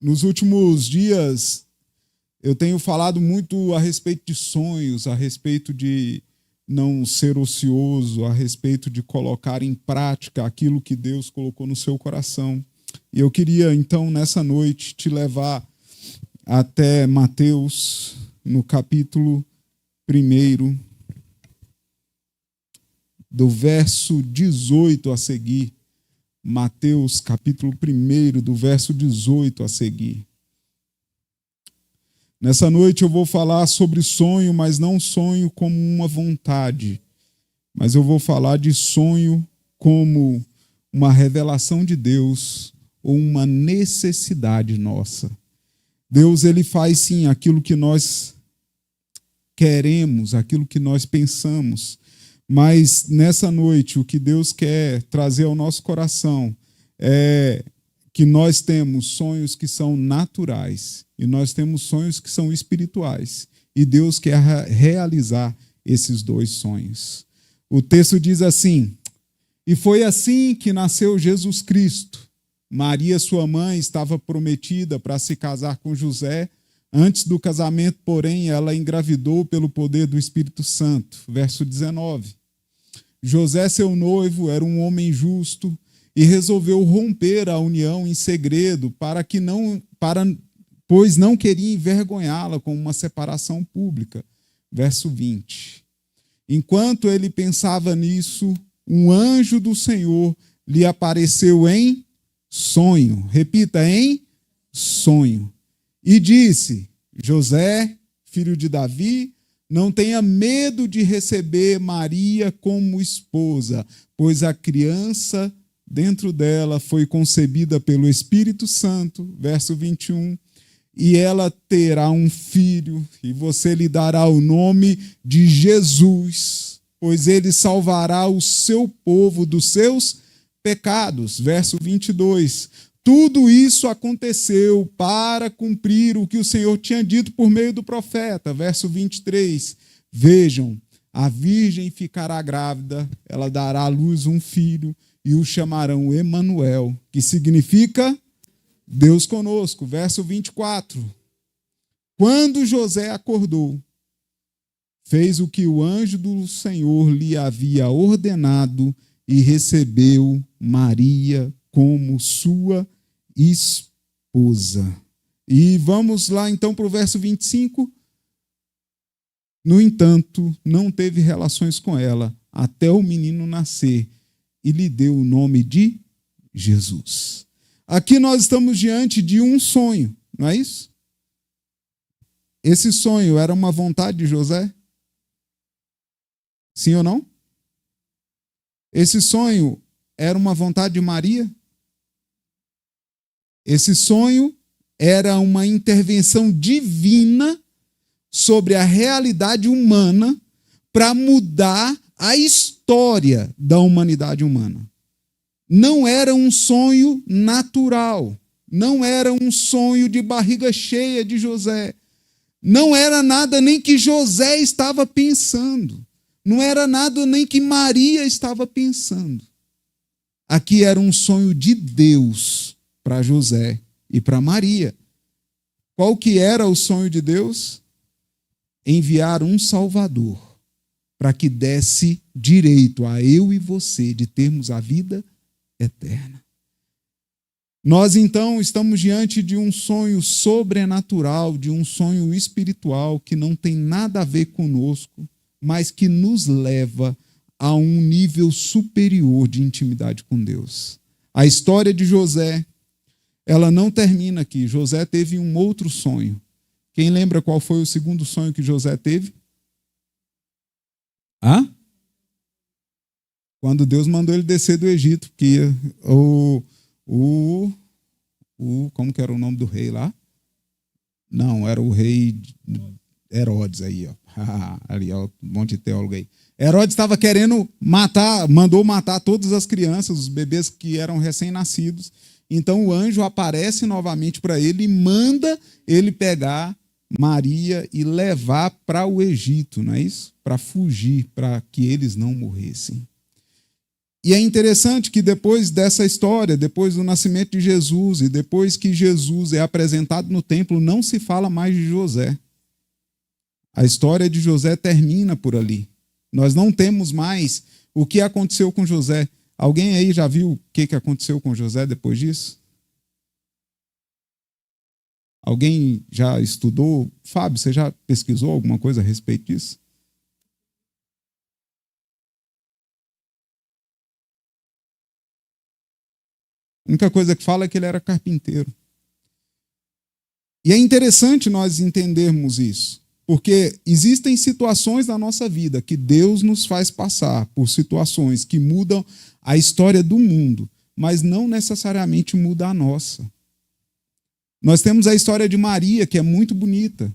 Nos últimos dias, eu tenho falado muito a respeito de sonhos, a respeito de não ser ocioso, a respeito de colocar em prática aquilo que Deus colocou no seu coração. E eu queria, então, nessa noite, te levar até Mateus, no capítulo 1, do verso 18 a seguir. Mateus, capítulo 1, do verso 18 a seguir. Nessa noite eu vou falar sobre sonho, mas não sonho como uma vontade, mas eu vou falar de sonho como uma revelação de Deus ou uma necessidade nossa. Deus, ele faz sim aquilo que nós queremos, aquilo que nós pensamos, mas nessa noite o que Deus quer trazer ao nosso coração é que nós temos sonhos que são naturais e nós temos sonhos que são espirituais. E Deus quer realizar esses dois sonhos. O texto diz assim: e foi assim que nasceu Jesus Cristo. Maria, sua mãe, estava prometida para se casar com José. Antes do casamento, porém, ela engravidou pelo poder do Espírito Santo. Verso 19. José, seu noivo, era um homem justo e resolveu romper a união em segredo pois não queria envergonhá-la com uma separação pública. Verso 20. Enquanto ele pensava nisso, um anjo do Senhor lhe apareceu em sonho. Repita, em sonho. E disse: José, filho de Davi, não tenha medo de receber Maria como esposa, pois a criança dentro dela foi concebida pelo Espírito Santo. Verso 21. E ela terá um filho, e você lhe dará o nome de Jesus, pois ele salvará o seu povo dos seus pecados. Verso 22. Tudo isso aconteceu para cumprir o que o Senhor tinha dito por meio do profeta. Verso 23. Vejam, a virgem ficará grávida, ela dará à luz um filho, e o chamarão Emanuel, que significa Deus conosco. Verso 24. Quando José acordou, fez o que o anjo do Senhor lhe havia ordenado e recebeu Maria como sua esposa. E vamos lá então para o verso 25. No entanto, não teve relações com ela até o menino nascer e lhe deu o nome de Jesus. Aqui nós estamos diante de um sonho, não é isso? Esse sonho era uma vontade de José? Sim ou não? Esse sonho era uma vontade de Maria? Esse sonho era uma intervenção divina sobre a realidade humana para mudar a história da humanidade humana. Não era um sonho natural, não era um sonho de barriga cheia de José, não era nada nem que José estava pensando, não era nada nem que Maria estava pensando. Aqui era um sonho de Deus para José e para Maria. Qual que era o sonho de Deus? Enviar um Salvador para que desse direito a eu e você de termos a vida eterna. Nós, então, estamos diante de um sonho sobrenatural, de um sonho espiritual que não tem nada a ver conosco, mas que nos leva a um nível superior de intimidade com Deus. A história de José, ela não termina aqui. José teve um outro sonho. Quem lembra qual foi o segundo sonho que José teve? Quando Deus mandou ele descer do Egito, porque como que era o nome do rei lá? Não, era o rei Herodes aí, ó. Ali, ó, um monte de teólogo aí. Herodes estava querendo mandou matar todas as crianças, os bebês que eram recém-nascidos. Então o anjo aparece novamente para ele e manda ele pegar Maria e levar para o Egito, não é isso? Para fugir, para que eles não morressem. E é interessante que depois dessa história, depois do nascimento de Jesus e depois que Jesus é apresentado no templo, não se fala mais de José. A história de José termina por ali. Nós não temos mais o que aconteceu com José. Alguém aí já viu o que aconteceu com José depois disso? Alguém já estudou? Fábio, você já pesquisou alguma coisa a respeito disso? A única coisa que fala é que ele era carpinteiro. E é interessante nós entendermos isso, porque existem situações na nossa vida que Deus nos faz passar por situações que mudam a história do mundo, mas não necessariamente muda a nossa. Nós temos a história de Maria, que é muito bonita.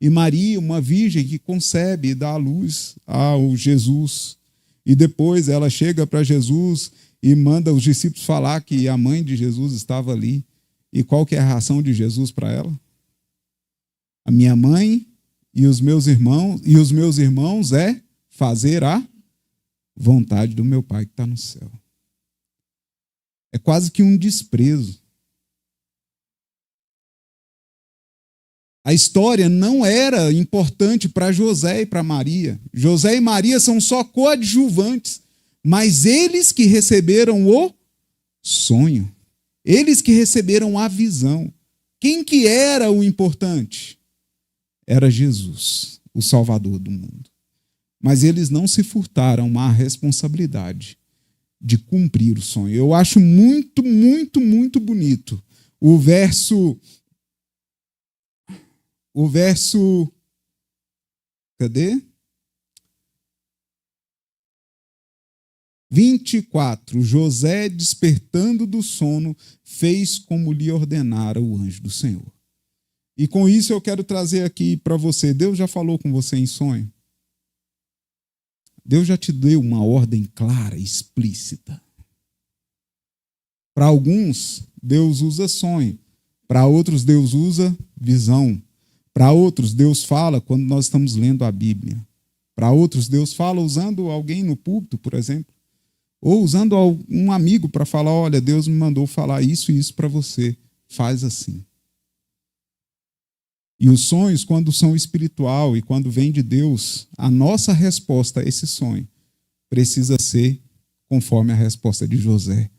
E Maria, uma virgem que concebe e dá à luz ao Jesus. E depois ela chega para Jesus e manda os discípulos falar que a mãe de Jesus estava ali. E qual que é a reação de Jesus para ela? A minha mãe e os meus irmãos é fazer a vontade do meu Pai que está no céu. É quase que um desprezo. A história não era importante para José e para Maria. José e Maria são só coadjuvantes, mas eles que receberam o sonho, eles que receberam a visão. Quem que era o importante? Era Jesus, o Salvador do mundo. Mas eles não se furtaram à responsabilidade de cumprir o sonho. Eu acho muito, muito, muito bonito o verso. Cadê? 24. José, despertando do sono, fez como lhe ordenara o anjo do Senhor. E com isso eu quero trazer aqui para você. Deus já falou com você em sonho? Deus já te deu uma ordem clara, explícita. Para alguns, Deus usa sonho. Para outros, Deus usa visão. Para outros, Deus fala quando nós estamos lendo a Bíblia. Para outros, Deus fala usando alguém no púlpito, por exemplo. Ou usando um amigo para falar, olha, Deus me mandou falar isso e isso para você. Faz assim. E os sonhos, quando são espiritual e quando vem de Deus, a nossa resposta a esse sonho precisa ser conforme a resposta de José.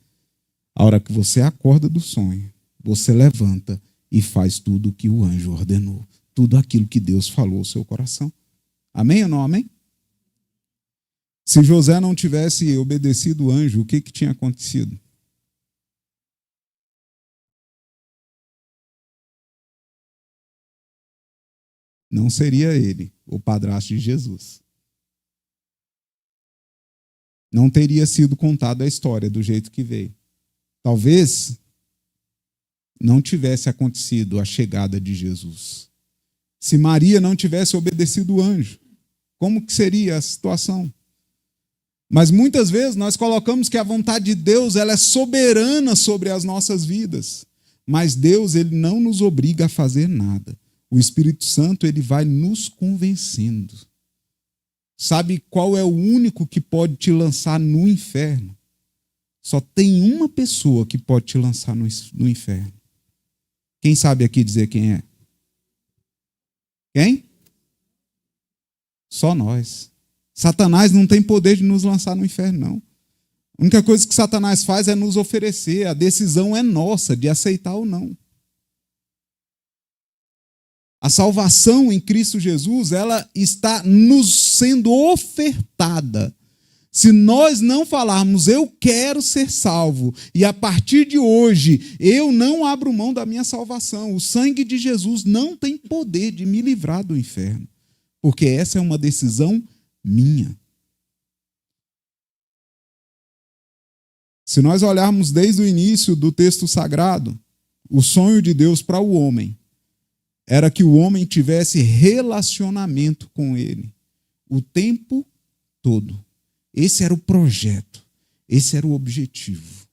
A hora que você acorda do sonho, você levanta e faz tudo o que o anjo ordenou. Tudo aquilo que Deus falou ao seu coração. Amém ou não amém? Se José não tivesse obedecido o anjo, o que tinha acontecido? Não seria ele o padrasto de Jesus. Não teria sido contada a história do jeito que veio. Talvez não tivesse acontecido a chegada de Jesus. Se Maria não tivesse obedecido o anjo, como que seria a situação? Mas muitas vezes nós colocamos que a vontade de Deus ela é soberana sobre as nossas vidas. Mas Deus ele não nos obriga a fazer nada. O Espírito Santo ele vai nos convencendo. Sabe qual é o único que pode te lançar no inferno? Só tem uma pessoa que pode te lançar no inferno. Quem sabe aqui dizer quem é? Quem? Só nós. Satanás não tem poder de nos lançar no inferno, não. A única coisa que Satanás faz é nos oferecer. A decisão é nossa de aceitar ou não. A salvação em Cristo Jesus, ela está nos sendo ofertada. Se nós não falarmos, eu quero ser salvo, e a partir de hoje eu não abro mão da minha salvação, o sangue de Jesus não tem poder de me livrar do inferno, porque essa é uma decisão minha. Se nós olharmos desde o início do texto sagrado, o sonho de Deus para o homem era que o homem tivesse relacionamento com ele o tempo todo. Esse era o projeto, esse era o objetivo.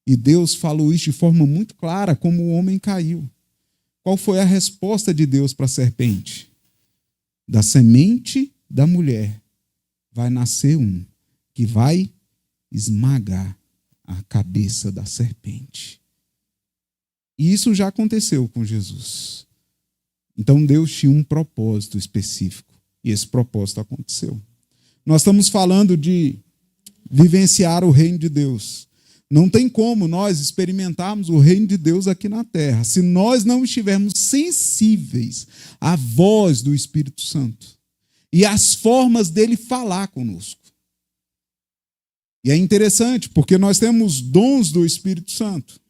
E Deus falou isso de forma muito clara, como o homem caiu. Qual foi a resposta de Deus para a serpente? Da semente da mulher vai nascer um que vai esmagar a cabeça da serpente. E isso já aconteceu com Jesus. Então Deus tinha um propósito específico. E esse propósito aconteceu. Nós estamos falando de vivenciar o reino de Deus. Não tem como nós experimentarmos o reino de Deus aqui na terra se nós não estivermos sensíveis à voz do Espírito Santo e às formas dele falar conosco. E é interessante, porque nós temos dons do Espírito Santo.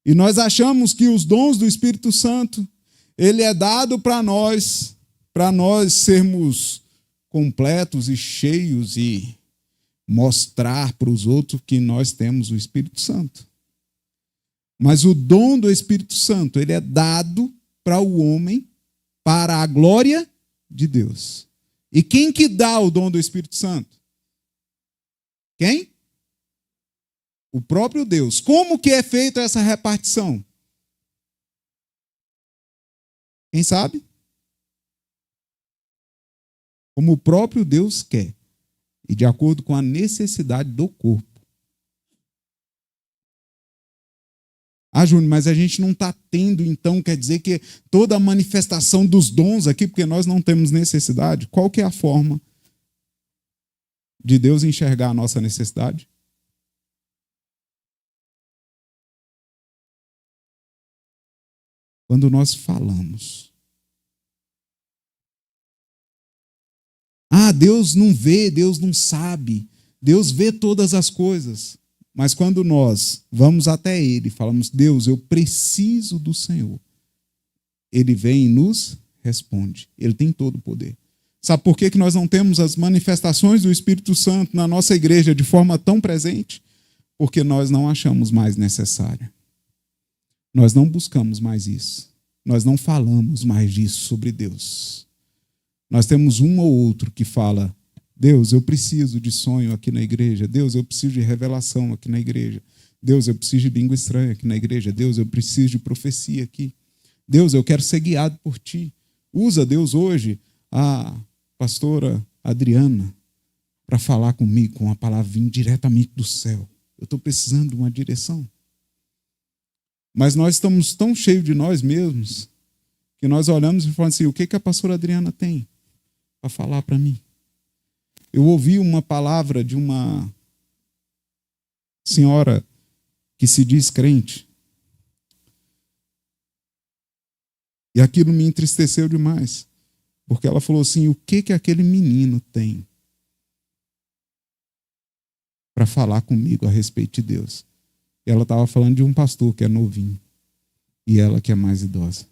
E nós achamos que os dons do Espírito Santo, ele é dado para nós sermos completos e cheios e mostrar para os outros que nós temos o Espírito Santo. Mas o dom do Espírito Santo, ele é dado para o homem para a glória de Deus. E quem que dá o dom do Espírito Santo? Quem? O próprio Deus. Como que é feita essa repartição? Quem sabe? Como o próprio Deus quer. E de acordo com a necessidade do corpo. Ah, Júnior, mas a gente não está tendo, então, quer dizer que toda a manifestação dos dons aqui, porque nós não temos necessidade. Qual que é a forma de Deus enxergar a nossa necessidade? Quando nós falamos. Ah, Deus não vê, Deus não sabe. Deus vê todas as coisas. Mas quando nós vamos até Ele e falamos, Deus, eu preciso do Senhor, Ele vem e nos responde. Ele tem todo o poder. Sabe por que nós não temos as manifestações do Espírito Santo na nossa igreja de forma tão presente? Porque nós não achamos mais necessário. Nós não buscamos mais isso. Nós não falamos mais disso sobre Deus. Nós temos um ou outro que fala, Deus, eu preciso de sonho aqui na igreja. Deus, eu preciso de revelação aqui na igreja. Deus, eu preciso de língua estranha aqui na igreja. Deus, eu preciso de profecia aqui. Deus, eu quero ser guiado por Ti. Usa, Deus, hoje a pastora Adriana para falar comigo com uma palavra vindo diretamente do céu. Eu estou precisando de uma direção. Mas nós estamos tão cheios de nós mesmos que nós olhamos e falamos assim, o que a pastora Adriana tem para falar para mim? Eu ouvi uma palavra de uma senhora que se diz crente. E aquilo me entristeceu demais. Porque ela falou assim, o que aquele menino tem para falar comigo a respeito de Deus? E ela estava falando de um pastor que é novinho. E ela que é mais idosa.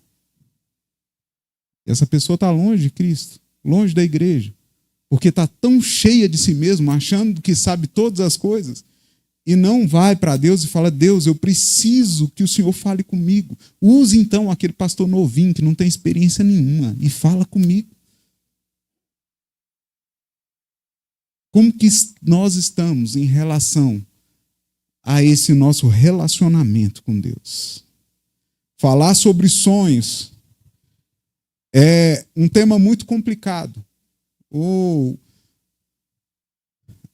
E essa pessoa está longe de Cristo, longe da igreja. Porque está tão cheia de si mesmo, achando que sabe todas as coisas, e não vai para Deus e fala, Deus, eu preciso que o Senhor fale comigo. Use então aquele pastor novinho que não tem experiência nenhuma e fala comigo. Como que nós estamos em relação a esse nosso relacionamento com Deus? Falar sobre sonhos é um tema muito complicado.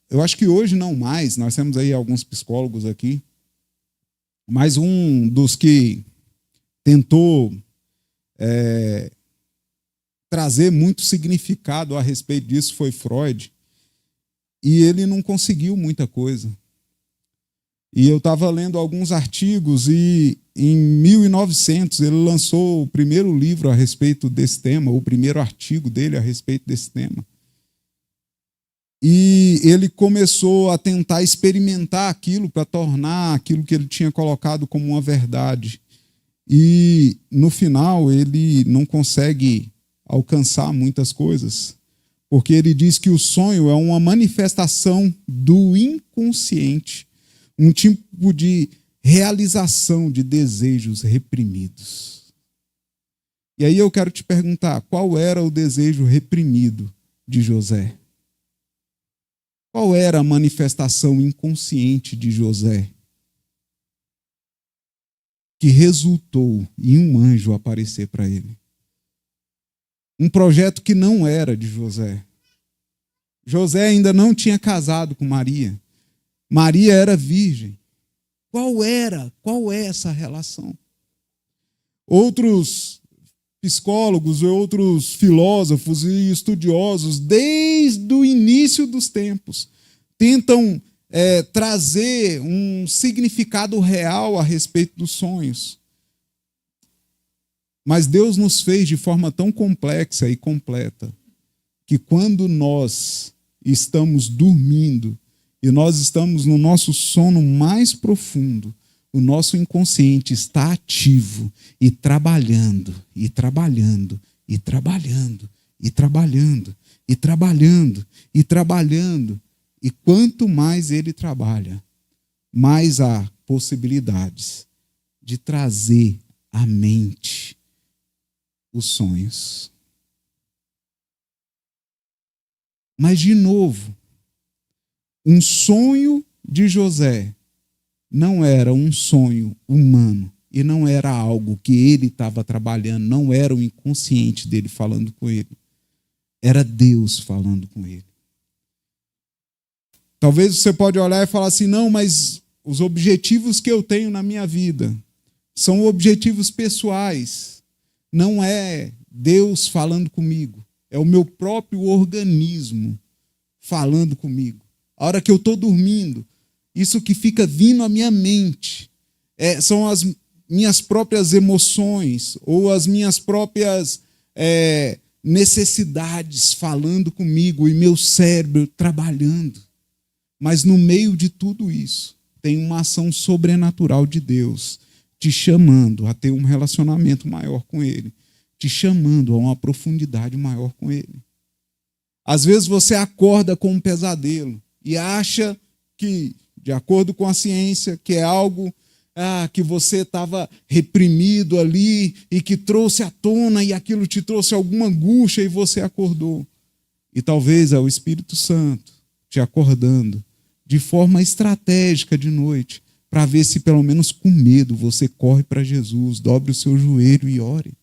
Eu acho que hoje não mais, nós temos aí alguns psicólogos aqui, mas um dos que tentou trazer muito significado a respeito disso foi Freud, e ele não conseguiu muita coisa. E eu estava lendo alguns artigos e em 1900 ele lançou o primeiro livro a respeito desse tema, o primeiro artigo dele a respeito desse tema. E ele começou a tentar experimentar aquilo para tornar aquilo que ele tinha colocado como uma verdade. E no final ele não consegue alcançar muitas coisas, porque ele diz que o sonho é uma manifestação do inconsciente, um tipo de realização de desejos reprimidos. E aí eu quero te perguntar, qual era o desejo reprimido de José? Qual era a manifestação inconsciente de José que resultou em um anjo aparecer para ele? Um projeto que não era de José. José ainda não tinha casado com Maria. Maria era virgem. Qual é essa relação? Outros psicólogos, outros filósofos e estudiosos, desde o início dos tempos, tentam trazer um significado real a respeito dos sonhos. Mas Deus nos fez de forma tão complexa e completa que quando nós estamos dormindo e nós estamos no nosso sono mais profundo, o nosso inconsciente está ativo e trabalhando, e trabalhando, e trabalhando, e trabalhando, e trabalhando, e trabalhando. E quanto mais ele trabalha, mais há possibilidades de trazer à mente os sonhos. Mas, de novo, um sonho de José não era um sonho humano e não era algo que ele estava trabalhando, não era o inconsciente dele falando com ele. Era Deus falando com ele. Talvez você pode olhar e falar assim, não, mas os objetivos que eu tenho na minha vida são objetivos pessoais. Não é Deus falando comigo, é o meu próprio organismo falando comigo. A hora que eu estou dormindo, isso que fica vindo à minha mente são as minhas próprias emoções ou as minhas próprias necessidades falando comigo e meu cérebro trabalhando. Mas no meio de tudo isso, tem uma ação sobrenatural de Deus te chamando a ter um relacionamento maior com Ele, te chamando a uma profundidade maior com Ele. Às vezes você acorda com um pesadelo e acha que, de acordo com a ciência, que é algo que você estava reprimido ali e que trouxe à tona e aquilo te trouxe alguma angústia e você acordou. E talvez é o Espírito Santo te acordando de forma estratégica de noite, para ver se pelo menos com medo você corre para Jesus, dobre o seu joelho e ore.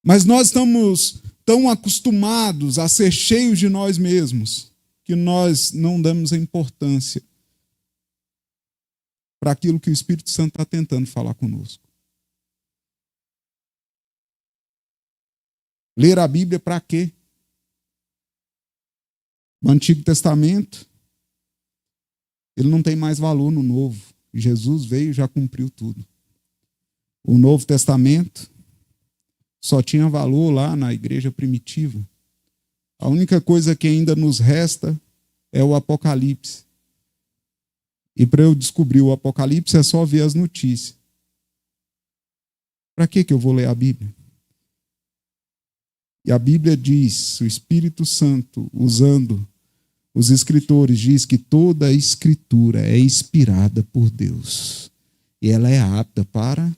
Mas nós estamos tão acostumados a ser cheios de nós mesmos que nós não damos a importância para aquilo que o Espírito Santo está tentando falar conosco. Ler a Bíblia para quê? No Antigo Testamento, ele não tem mais valor no Novo. Jesus veio e já cumpriu tudo. O Novo Testamento só tinha valor lá na igreja primitiva. A única coisa que ainda nos resta é o Apocalipse. E para eu descobrir o Apocalipse é só ver as notícias. Para que eu vou ler a Bíblia? E a Bíblia diz, o Espírito Santo, usando os escritores, diz que toda a escritura é inspirada por Deus. E ela é apta para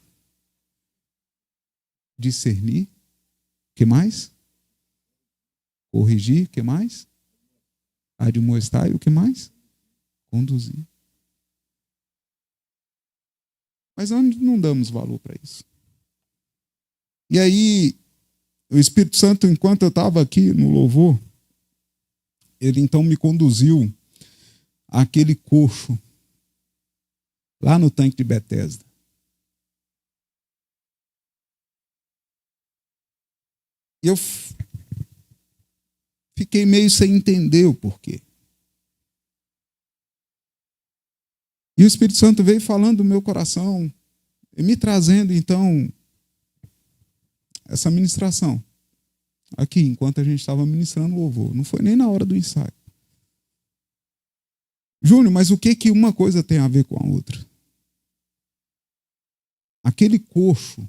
discernir. O que mais? Corrigir. O que mais? Admoestar. E o que mais? Conduzir. Mas nós não damos valor para isso. E aí, o Espírito Santo, enquanto eu estava aqui no louvor, ele então me conduziu àquele coxo, lá no tanque de Betesda. E eu fiquei meio sem entender o porquê. E o Espírito Santo veio falando do meu coração, e me trazendo então essa ministração. Aqui, enquanto a gente estava ministrando o louvor. Não foi nem na hora do ensaio. Júnior, mas o que uma coisa tem a ver com a outra? Aquele coxo,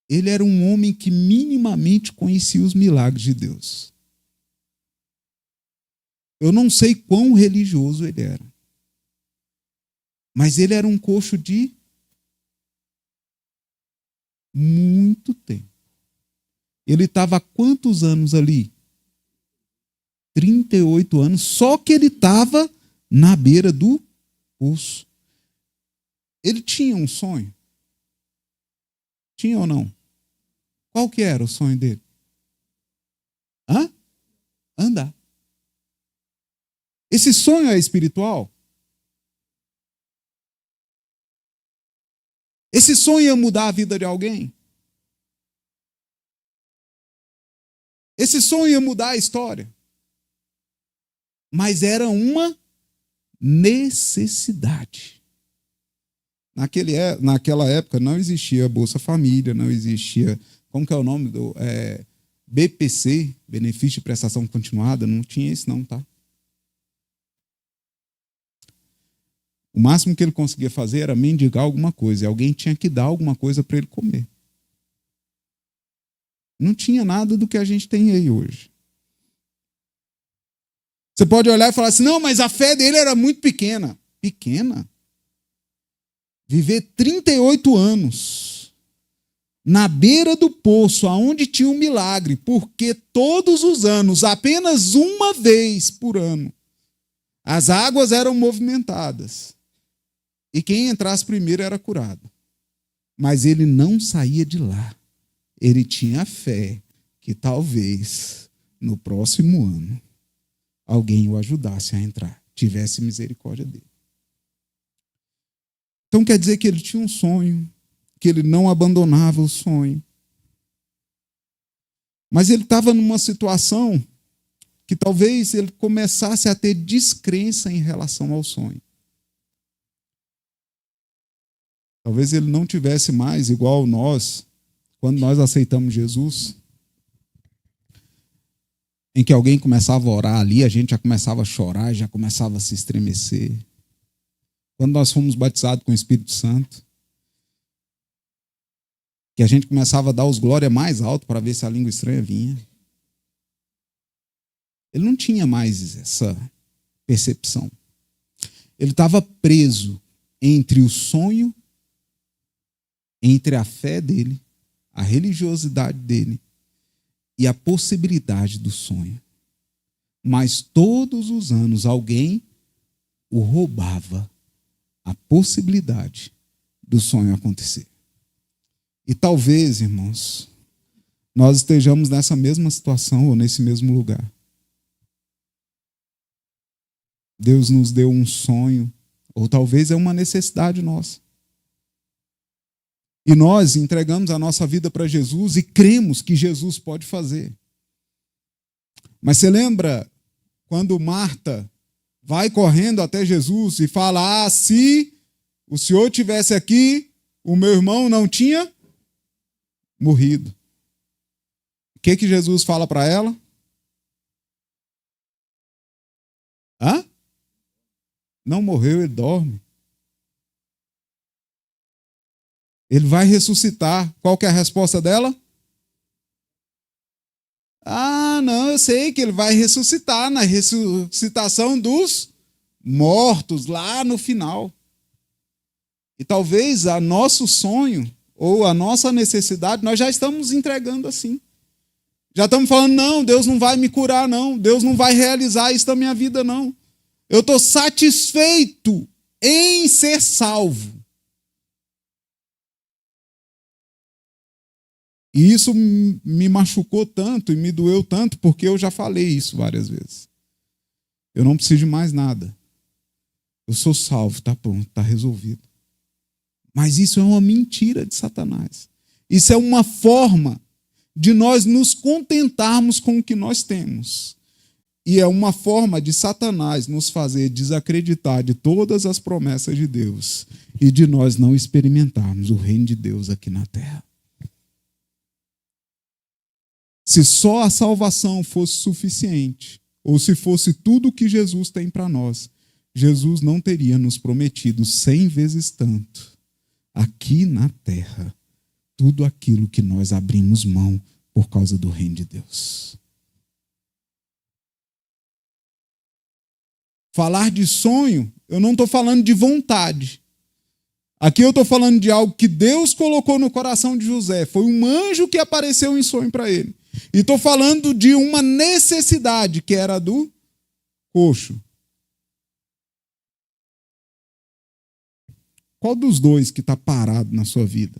ele era um homem que minimamente conhecia os milagres de Deus. Eu não sei quão religioso ele era. Mas ele era um coxo de muito tempo. Ele estava há quantos anos ali? 38 anos, só que ele estava na beira do poço. Ele tinha um sonho? Tinha ou não? Qual que era o sonho dele? Andar. Esse sonho é espiritual? Esse sonho ia mudar a vida de alguém? Esse sonho ia mudar a história? Mas era uma necessidade. Naquela época não existia Bolsa Família, não existia, como que é o nome do BPC, Benefício de Prestação Continuada, não tinha isso não, tá? O máximo que ele conseguia fazer era mendigar alguma coisa, e alguém tinha que dar alguma coisa para ele comer. Não tinha nada do que a gente tem aí hoje. Você pode olhar e falar assim, não, mas a fé dele era muito pequena. Pequena? Viver 38 anos na beira do poço, aonde tinha um milagre, porque todos os anos, apenas uma vez por ano, as águas eram movimentadas. E quem entrasse primeiro era curado. Mas ele não saía de lá. Ele tinha fé que talvez no próximo ano alguém o ajudasse a entrar, tivesse misericórdia dele. Então quer dizer que ele tinha um sonho, que ele não abandonava o sonho. Mas ele estava numa situação que talvez ele começasse a ter descrença em relação ao sonho. Talvez ele não tivesse mais igual nós, quando nós aceitamos Jesus, em que alguém começava a orar ali, a gente já começava a chorar, já começava a se estremecer. Quando nós fomos batizados com o Espírito Santo, que a gente começava a dar os glórias mais alto para ver se a língua estranha vinha. Ele não tinha mais essa percepção. Ele estava preso entre o sonho, entre a fé dele, a religiosidade dele e a possibilidade do sonho. Mas todos os anos alguém o roubava a possibilidade do sonho acontecer. E talvez, irmãos, nós estejamos nessa mesma situação ou nesse mesmo lugar. Deus nos deu um sonho, ou talvez é uma necessidade nossa. E nós entregamos a nossa vida para Jesus e cremos que Jesus pode fazer. Mas você lembra quando Marta vai correndo até Jesus e fala, se o Senhor estivesse aqui, o meu irmão não tinha morrido. O que Jesus fala para ela? Não morreu, ele dorme. Ele vai ressuscitar. Qual que é a resposta dela? Não, eu sei que ele vai ressuscitar na ressuscitação dos mortos, lá no final. E talvez a nosso sonho ou a nossa necessidade, nós já estamos entregando assim. Já estamos falando, não, Deus não vai me curar, não. Deus não vai realizar isso na minha vida, não. Eu estou satisfeito em ser salvo. E isso me machucou tanto e me doeu tanto, porque eu já falei isso várias vezes. Eu não preciso de mais nada. Eu sou salvo, está pronto, está resolvido. Mas isso é uma mentira de Satanás. Isso é uma forma de nós nos contentarmos com o que nós temos. E é uma forma de Satanás nos fazer desacreditar de todas as promessas de Deus e de nós não experimentarmos o reino de Deus aqui na terra. Se só a salvação fosse suficiente, ou se fosse tudo o que Jesus tem para nós, Jesus não teria nos prometido 100 vezes tanto, aqui na terra, tudo aquilo que nós abrimos mão por causa do reino de Deus. Falar de sonho, eu não estou falando de vontade. Aqui eu estou falando de algo que Deus colocou no coração de José. Foi um anjo que apareceu em sonho para ele. E estou falando de uma necessidade, que era a do coxo. Qual dos dois que está parado na sua vida?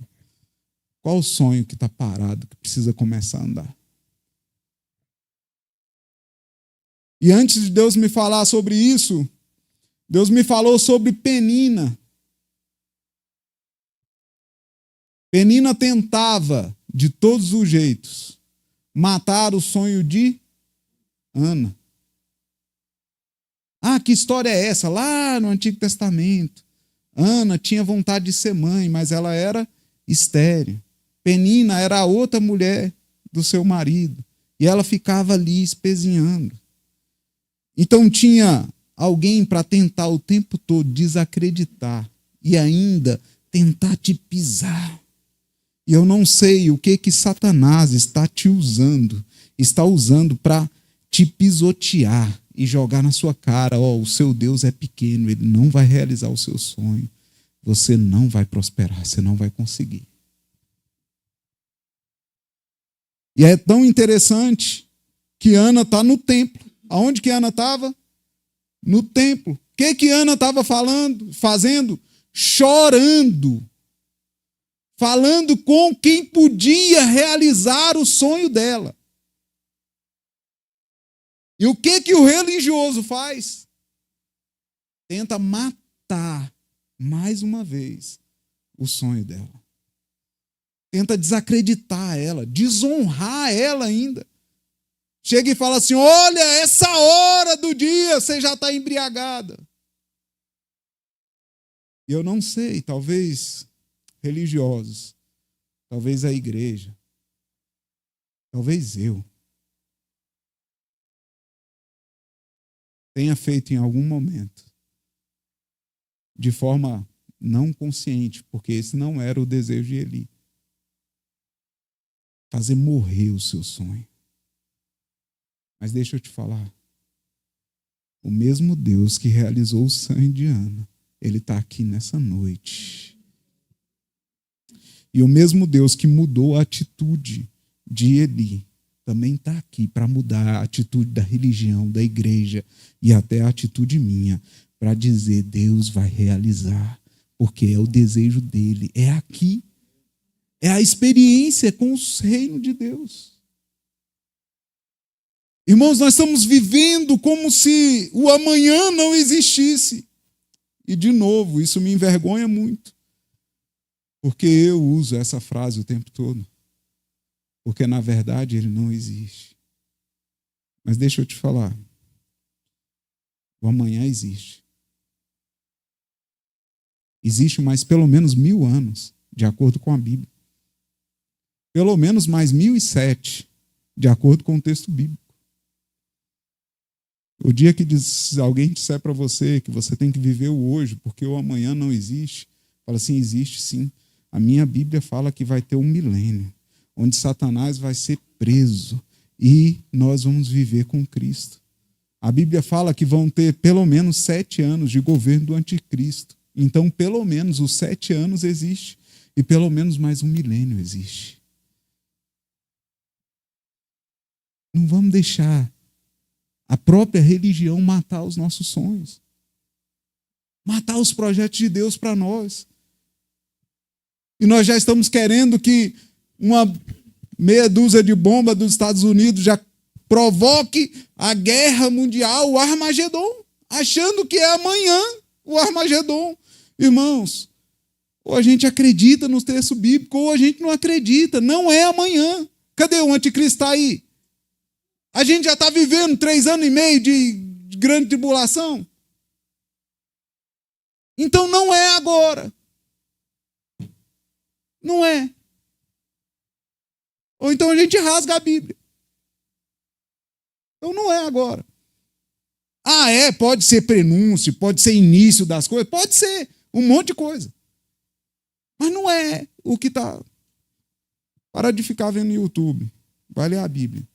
Qual o sonho que está parado, que precisa começar a andar? E antes de Deus me falar sobre isso, Deus me falou sobre Penina. Penina tentava, de todos os jeitos, matar o sonho de Ana. Ah, que história é essa? Lá no Antigo Testamento. Ana tinha vontade de ser mãe, mas ela era estéril. Penina era a outra mulher do seu marido. E ela ficava ali espezinhando. Então tinha alguém para tentar o tempo todo desacreditar e ainda tentar te pisar. E eu não sei o que Satanás está usando para te pisotear e jogar na sua cara, o seu Deus é pequeno, ele não vai realizar o seu sonho. Você não vai prosperar, você não vai conseguir. E é tão interessante que Ana está no templo. Aonde que Ana estava? No templo. O que Ana estava fazendo? Chorando. Falando com quem podia realizar o sonho dela. E o que o religioso faz? Tenta matar, mais uma vez, o sonho dela. Tenta desacreditar ela, desonrar ela ainda. Chega e fala assim, olha, essa hora do dia você já está embriagada. E eu não sei, talvez religiosos, talvez a igreja, talvez eu, tenha feito em algum momento, de forma não consciente, porque esse não era o desejo de Eli, fazer morrer o seu sonho. Mas deixa eu te falar, o mesmo Deus que realizou o sonho de Ana, ele está aqui nessa noite. E o mesmo Deus que mudou a atitude de Eli, também está aqui para mudar a atitude da religião, da igreja e até a atitude minha, para dizer, Deus vai realizar, porque é o desejo dele, é aqui, é a experiência com o reino de Deus. Irmãos, nós estamos vivendo como se o amanhã não existisse. E, de novo, isso me envergonha muito. Porque eu uso essa frase o tempo todo. Porque, na verdade, ele não existe. Mas deixa eu te falar. O amanhã existe. Existe mais pelo menos 1000 anos, de acordo com a Bíblia. Pelo menos mais 1007, de acordo com o texto bíblico. O dia que alguém disser para você que você tem que viver o hoje, porque o amanhã não existe, fala assim, existe sim. A minha Bíblia fala que vai ter um milênio, onde Satanás vai ser preso e nós vamos viver com Cristo. A Bíblia fala que vão ter pelo menos 7 anos de governo do anticristo. Então, pelo menos os 7 anos existe e pelo menos mais um milênio existe. Não vamos deixar a própria religião matar os nossos sonhos. Matar os projetos de Deus para nós. E nós já estamos querendo que uma meia dúzia de bomba dos Estados Unidos já provoque a guerra mundial, o Armagedon, achando que é amanhã o Armagedon. Irmãos, ou a gente acredita no texto bíblico, ou a gente não acredita. Não é amanhã. Cadê o anticristo? Está aí. A gente já está vivendo 3 anos e meio de grande tribulação. Então não é agora. Não é. Ou então a gente rasga a Bíblia. Então não é agora. Ah, pode ser prenúncio, pode ser início das coisas, pode ser um monte de coisa. Mas não é o que está. Para de ficar vendo no YouTube. Vai ler a Bíblia.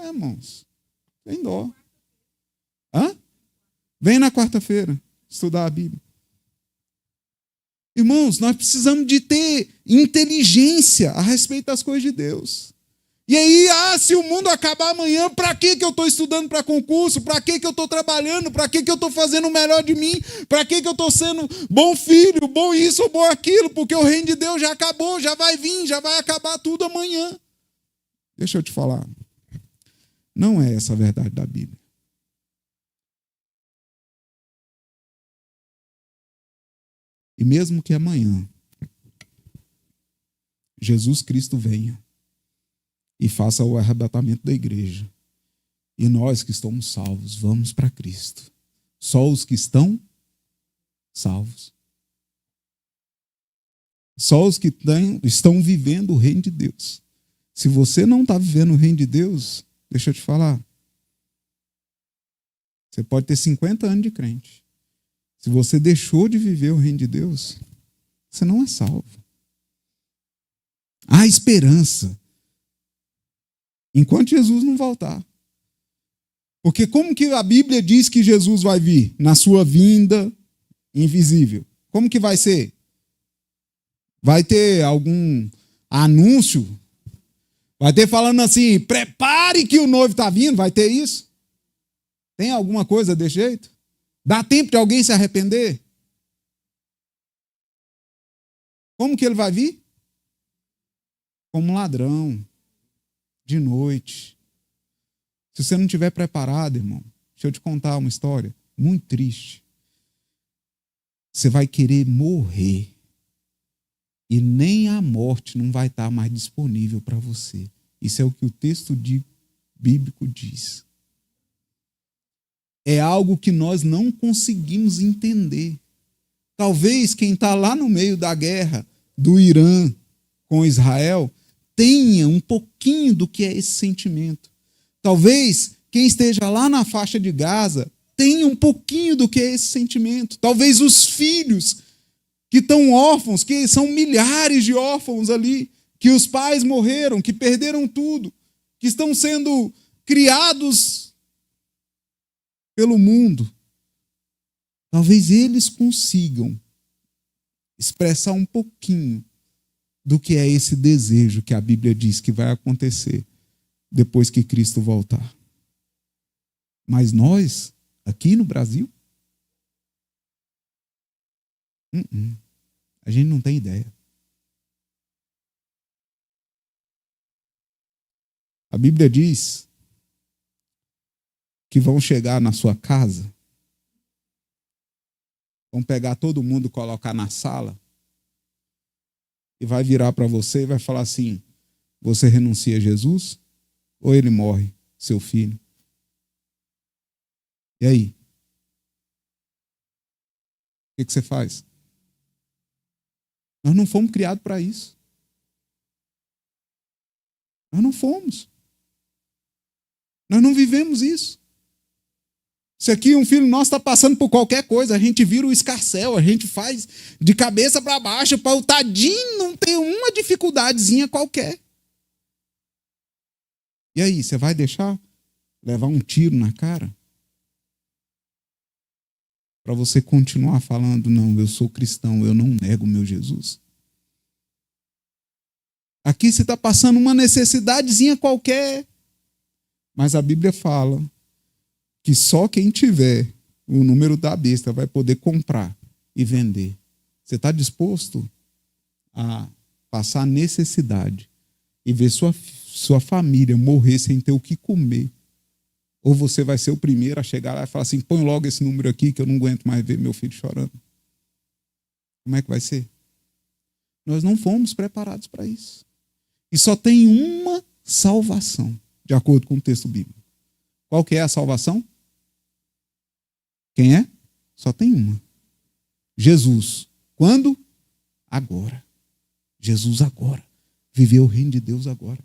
Irmãos, tem dó. Vem na quarta-feira estudar a Bíblia. Irmãos, nós precisamos de ter inteligência a respeito das coisas de Deus. E aí, se o mundo acabar amanhã, para que eu estou estudando para concurso? Para que eu estou trabalhando? Para que eu estou fazendo o melhor de mim? Para que eu estou sendo bom filho, bom isso ou bom aquilo? Porque o reino de Deus já acabou, já vai vir, já vai acabar tudo amanhã. Deixa eu te falar. Não é essa a verdade da Bíblia. E mesmo que amanhã Jesus Cristo venha e faça o arrebatamento da igreja, e nós que estamos salvos, vamos para Cristo. Só os que estão salvos. Só os que estão vivendo o reino de Deus. Se você não está vivendo o reino de Deus, deixa eu te falar. Você pode ter 50 anos de crente. Se você deixou de viver o reino de Deus, você não é salvo. Há esperança. Enquanto Jesus não voltar. Porque como que a Bíblia diz que Jesus vai vir? Na sua vinda invisível. Como que vai ser? Vai ter algum anúncio? Vai ter falando assim, prepare que o noivo está vindo? Vai ter isso? Tem alguma coisa desse jeito? Dá tempo de alguém se arrepender? Como que ele vai vir? Como um ladrão, de noite. Se você não estiver preparado, irmão, deixa eu te contar uma história muito triste. Você vai querer morrer e nem a morte não vai estar mais disponível para você. Isso é o que o texto bíblico diz. É algo que nós não conseguimos entender. Talvez quem está lá no meio da guerra do Irã com Israel tenha um pouquinho do que é esse sentimento. Talvez quem esteja lá na faixa de Gaza tenha um pouquinho do que é esse sentimento. Talvez os filhos que estão órfãos, que são milhares de órfãos ali, que os pais morreram, que perderam tudo, que estão sendo criados pelo mundo. Talvez eles consigam expressar um pouquinho do que é esse desejo que a Bíblia diz que vai acontecer depois que Cristo voltar. Mas nós, aqui no Brasil, a gente não tem ideia. A Bíblia diz que vão chegar na sua casa, vão pegar todo mundo, colocar na sala, e vai virar para você e vai falar assim, você renuncia a Jesus ou ele morre, seu filho? E aí? O que você faz? Nós não fomos criados para isso. Nós não fomos. Nós não vivemos isso. Se aqui um filho nosso está passando por qualquer coisa, a gente vira o escarcéu, a gente faz de cabeça para baixo para o tadinho não ter uma dificuldadezinha qualquer. E aí, você vai deixar levar um tiro na cara? Para você continuar falando, não, eu sou cristão, eu não nego o meu Jesus. Aqui você está passando uma necessidadezinha qualquer, mas a Bíblia fala que só quem tiver o número da besta vai poder comprar e vender. Você está disposto a passar necessidade e ver sua família morrer sem ter o que comer? Ou você vai ser o primeiro a chegar lá e falar assim, põe logo esse número aqui que eu não aguento mais ver meu filho chorando? Como é que vai ser? Nós não fomos preparados para isso. E só tem uma salvação, de acordo com o texto bíblico. Qual que é a salvação? Quem é? Só tem uma. Jesus. Quando? Agora. Jesus agora. Viver o reino de Deus agora.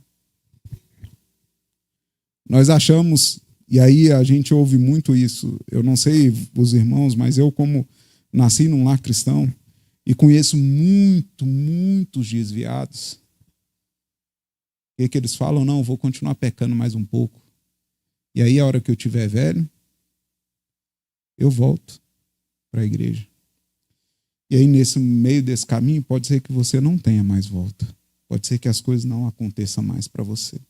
Nós achamos, e aí a gente ouve muito isso, eu não sei os irmãos, mas eu como nasci num lar cristão e conheço muitos desviados, o que eles falam? Não, eu vou continuar pecando mais um pouco. E aí a hora que eu tiver velho, eu volto para a igreja. E aí nesse meio desse caminho, pode ser que você não tenha mais volta. Pode ser que as coisas não aconteçam mais para você.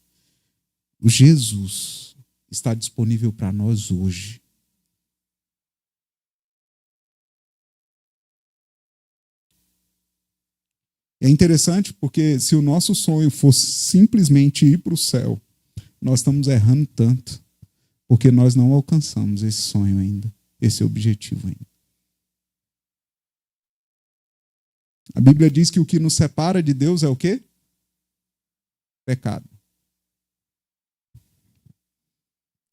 O Jesus está disponível para nós hoje. É interessante porque se o nosso sonho fosse simplesmente ir para o céu, nós estamos errando tanto. Porque nós não alcançamos esse sonho ainda, esse objetivo ainda. A Bíblia diz que o que nos separa de Deus é o quê? Pecado.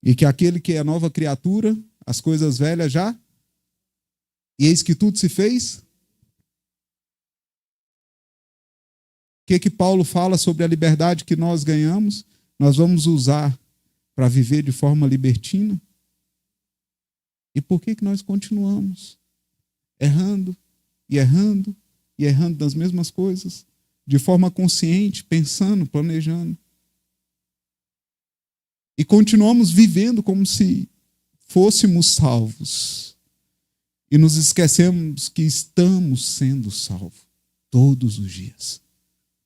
E que aquele que é nova criatura, as coisas velhas já, e eis que tudo se fez. O que Paulo fala sobre a liberdade que nós ganhamos? Nós vamos usar para viver de forma libertina? E por que nós continuamos errando e errando e errando das mesmas coisas? De forma consciente, pensando, planejando. E continuamos vivendo como se fôssemos salvos. E nos esquecemos que estamos sendo salvos todos os dias.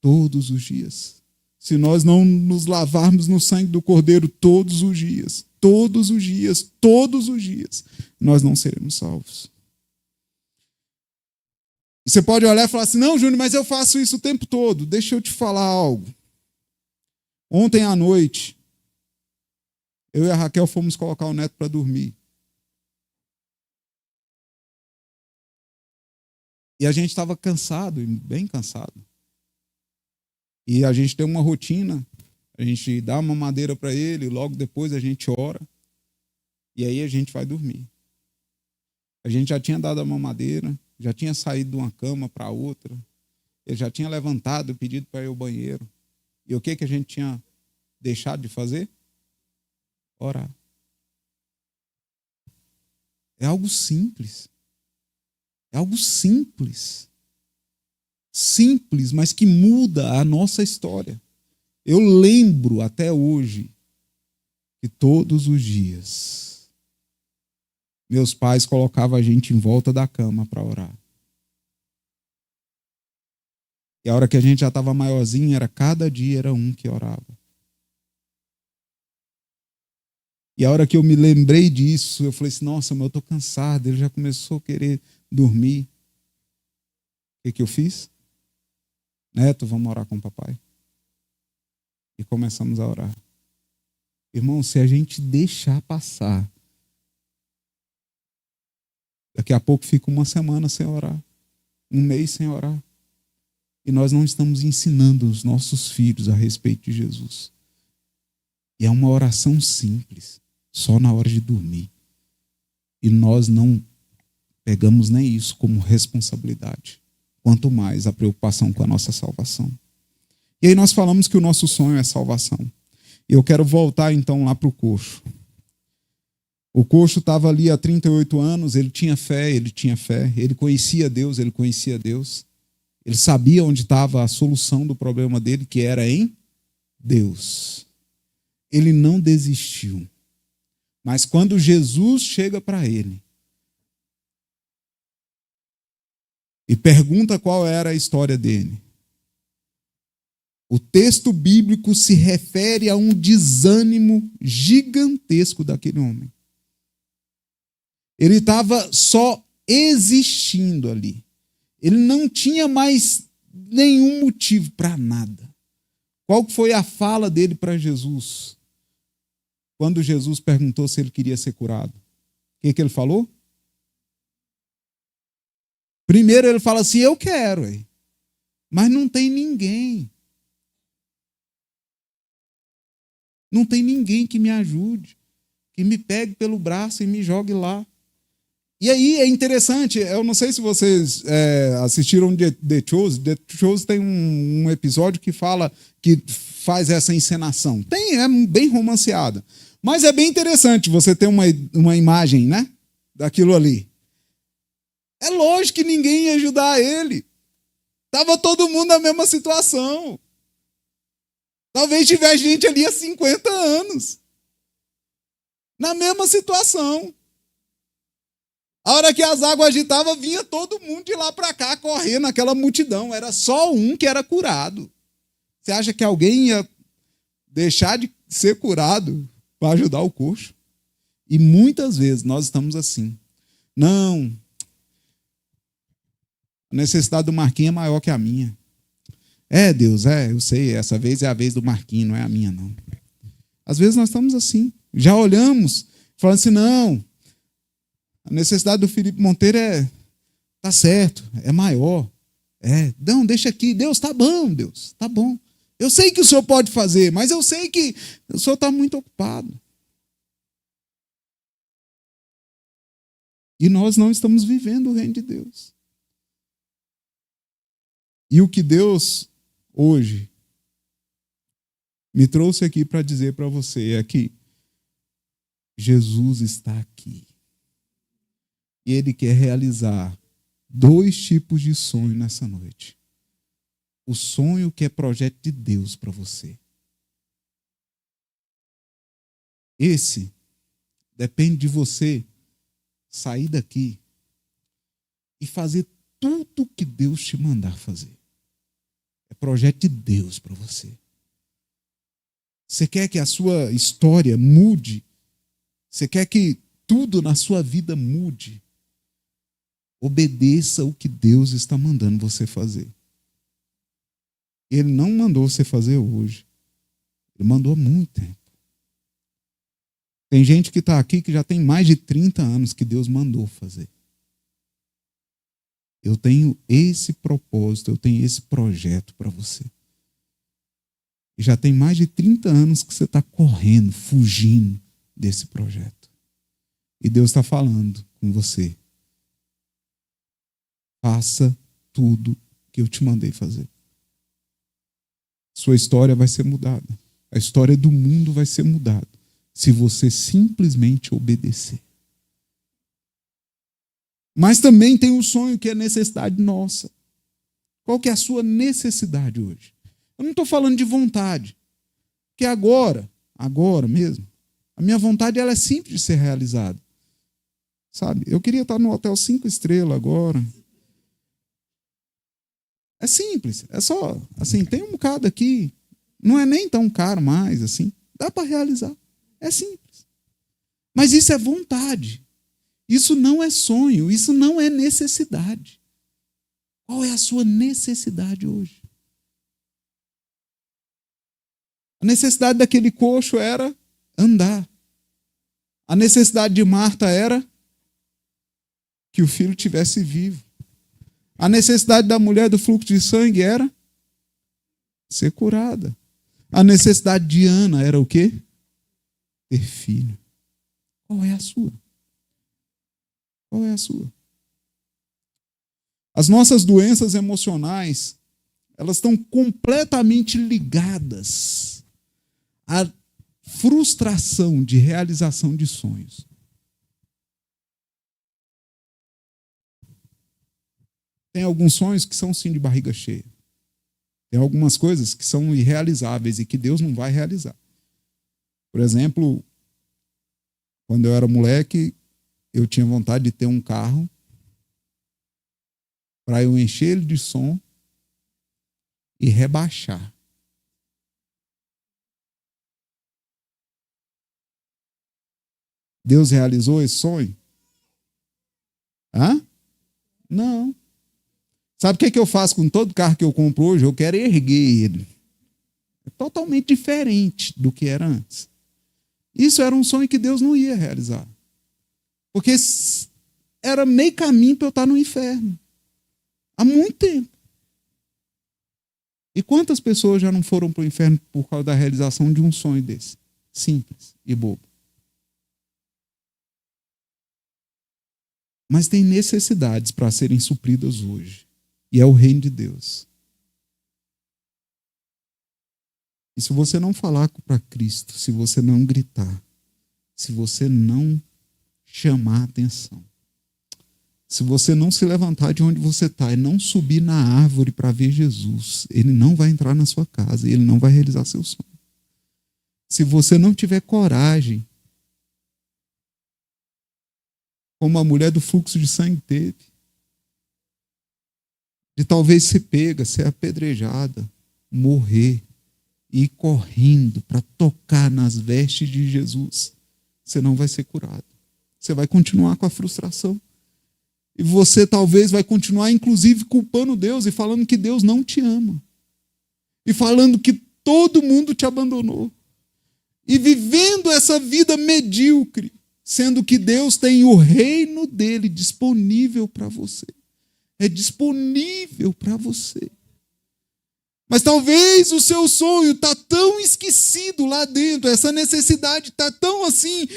Todos os dias. Se nós não nos lavarmos no sangue do Cordeiro todos os dias, todos os dias, todos os dias, nós não seremos salvos. E você pode olhar e falar assim, não, Júnior, mas eu faço isso o tempo todo. Deixa eu te falar algo. Ontem à noite, eu e a Raquel fomos colocar o neto para dormir. E a gente estava cansado, bem cansado. E a gente tem uma rotina, a gente dá uma mamadeira para ele, logo depois a gente ora, e aí a gente vai dormir. A gente já tinha dado a mamadeira, já tinha saído de uma cama para outra, ele já tinha levantado e pedido para ir ao banheiro. E o que a gente tinha deixado de fazer? Orar. É algo simples. É algo simples. Simples, mas que muda a nossa história. Eu lembro até hoje que todos os dias meus pais colocavam a gente em volta da cama para orar. E a hora que a gente já estava maiorzinho, cada dia era um que orava. E a hora que eu me lembrei disso, eu falei assim, nossa, mas eu estou cansado, ele já começou a querer dormir. O que eu fiz? Neto, vamos orar com o papai. E começamos a orar. Irmão, se a gente deixar passar, daqui a pouco fica uma semana sem orar, um mês sem orar. E nós não estamos ensinando os nossos filhos a respeito de Jesus. E é uma oração simples, só na hora de dormir. E nós não pegamos nem isso como responsabilidade. Quanto mais a preocupação com a nossa salvação. E aí nós falamos que o nosso sonho é salvação. E eu quero voltar então lá para o coxo. O coxo estava ali há 38 anos, ele tinha fé, ele conhecia Deus, ele sabia onde estava a solução do problema dele, que era em Deus. Ele não desistiu. Mas quando Jesus chega para ele e pergunta qual era a história dele, o texto bíblico se refere a um desânimo gigantesco daquele homem. Ele estava só existindo ali. Ele não tinha mais nenhum motivo para nada. Qual foi a fala dele para Jesus? Quando Jesus perguntou se ele queria ser curado. O que ele falou? Primeiro ele fala assim, eu quero. Mas não tem ninguém. Não tem ninguém que me ajude, que me pegue pelo braço e me jogue lá. E aí é interessante, eu não sei se vocês assistiram The Chosen. The Chosen tem um episódio que faz essa encenação. É bem romanceada. Mas é bem interessante você ter uma imagem, né, daquilo ali. É lógico que ninguém ia ajudar ele. Estava todo mundo na mesma situação. Talvez tivesse gente ali há 50 anos. Na mesma situação. A hora que as águas agitavam, vinha todo mundo de lá para cá, correndo, aquela multidão. Era só um que era curado. Você acha que alguém ia deixar de ser curado para ajudar o coxo? E muitas vezes nós estamos assim. Não. A necessidade do Marquinhos é maior que a minha. Deus, eu sei, essa vez é a vez do Marquinhos, não é a minha, não. Às vezes nós estamos assim. Já olhamos, falando assim, não, a necessidade do Felipe Monteiro tá certo, é maior. Não, deixa aqui. Deus, tá bom, Deus, tá bom. Eu sei que o Senhor pode fazer, mas eu sei que o Senhor está muito ocupado. E nós não estamos vivendo o reino de Deus. E o que Deus, hoje, me trouxe aqui para dizer para você é que Jesus está aqui. E Ele quer realizar 2 tipos de sonho nessa noite. O sonho que é projeto de Deus para você. Esse depende de você sair daqui e fazer tudo o que Deus te mandar fazer. É projeto de Deus para você. Você quer que a sua história mude? Você quer que tudo na sua vida mude? Obedeça o que Deus está mandando você fazer. Ele não mandou você fazer hoje. Ele mandou há muito tempo. Tem gente que está aqui que já tem mais de 30 anos que Deus mandou fazer. Eu tenho esse propósito, eu tenho esse projeto para você. E já tem mais de 30 anos que você está correndo, fugindo desse projeto. E Deus está falando com você. Faça tudo que eu te mandei fazer. Sua história vai ser mudada. A história do mundo vai ser mudada se você simplesmente obedecer. Mas também tem um sonho que é necessidade nossa. Qual que é a sua necessidade hoje? Eu não estou falando de vontade. Porque agora mesmo, a minha vontade ela é simples de ser realizada. Sabe? Eu queria estar no hotel 5 estrelas agora. É simples. É só, assim, tem um bocado aqui. Não é nem tão caro mais, assim. Dá para realizar. É simples. Mas isso é vontade. Isso não é sonho. Isso não é necessidade. Qual é a sua necessidade hoje? A necessidade daquele coxo era andar. A necessidade de Marta era que o filho tivesse vivo. A necessidade da mulher do fluxo de sangue era ser curada. A necessidade de Ana era o quê? Ter filho. Qual é a sua? Qual é a sua? As nossas doenças emocionais, elas estão completamente ligadas à frustração de realização de sonhos. Tem alguns sonhos que são sim de barriga cheia. Tem algumas coisas que são irrealizáveis e que Deus não vai realizar. Por exemplo, quando eu era moleque, eu tinha vontade de ter um carro para eu encher ele de som e rebaixar. Deus realizou esse sonho? Não. Sabe o que eu faço com todo carro que eu compro hoje? Eu quero erguer ele. É totalmente diferente do que era antes. Isso era um sonho que Deus não ia realizar. Porque era meio caminho para eu estar no inferno. Há muito tempo. E quantas pessoas já não foram para o inferno por causa da realização de um sonho desse? Simples e bobo. Mas tem necessidades para serem supridas hoje. E é o reino de Deus. E se você não falar para Cristo, se você não gritar, se você não chamar a atenção, se você não se levantar de onde você está e não subir na árvore para ver Jesus, ele não vai entrar na sua casa e ele não vai realizar seu sonho. Se você não tiver coragem, como a mulher do fluxo de sangue teve, de talvez ser pega, ser apedrejada, morrer, e ir correndo para tocar nas vestes de Jesus, você não vai ser curado. Você vai continuar com a frustração. E você talvez vai continuar, inclusive, culpando Deus e falando que Deus não te ama. E falando que todo mundo te abandonou. e vivendo essa vida medíocre, sendo que Deus tem o reino dele disponível para você. É disponível para você. Mas talvez o seu sonho está tão esquecido lá dentro, essa necessidade está tão assim,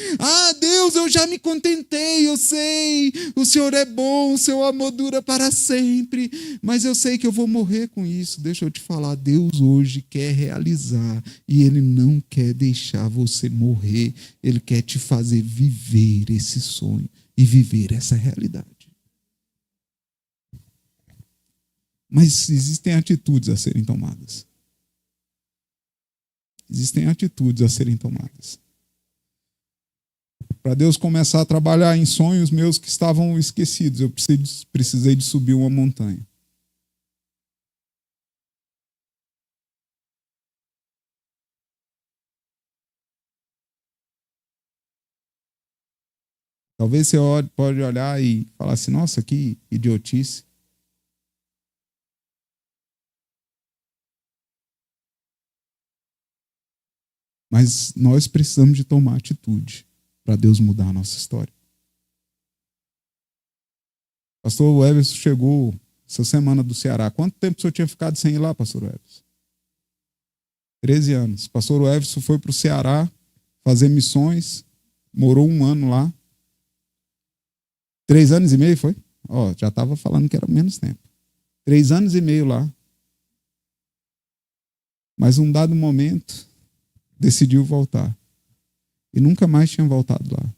Deus, eu já me contentei, eu sei, o Senhor é bom, o seu amor dura para sempre, mas eu sei que eu vou morrer com isso. Deixa eu te falar, Deus hoje quer realizar e Ele não quer deixar você morrer, Ele quer te fazer viver esse sonho e viver essa realidade. Mas existem atitudes a serem tomadas. Existem atitudes a serem tomadas. Para Deus começar a trabalhar em sonhos meus que estavam esquecidos, eu precisei de subir uma montanha. Talvez você pode olhar e falar assim, nossa, que idiotice. Mas nós precisamos de tomar atitude para Deus mudar a nossa história. Pastor Everson chegou essa semana do Ceará. Quanto tempo o senhor tinha ficado sem ir lá, pastor Everson? 13 anos. Pastor Everson foi para o Ceará fazer missões, morou 1 ano lá. 3 anos e meio, foi? Já estava falando que era menos tempo. 3 anos e meio lá. Mas um dado momento, decidiu voltar. E nunca mais tinha voltado lá.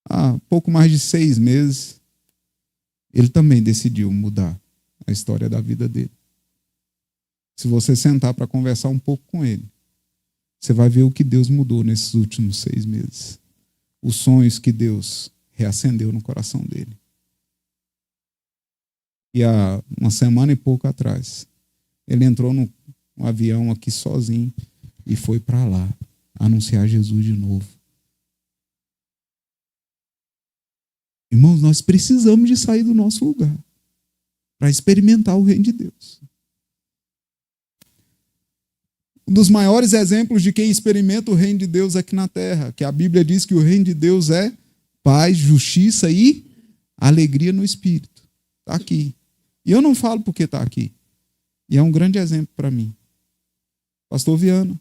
Há pouco mais de 6 meses, ele também decidiu mudar a história da vida dele. Se você sentar para conversar um pouco com ele, você vai ver o que Deus mudou nesses últimos 6 meses. Os sonhos que Deus reacendeu no coração dele. E há 1 semana e pouco atrás, ele entrou no avião aqui sozinho e foi para lá anunciar Jesus de novo. Irmãos, nós precisamos de sair do nosso lugar para experimentar o reino de Deus. Um dos maiores exemplos de quem experimenta o reino de Deus aqui na terra, que a Bíblia diz que o reino de Deus é paz, justiça e alegria no Espírito. Está aqui. E eu não falo porque está aqui. E é um grande exemplo para mim. Pastor Viana.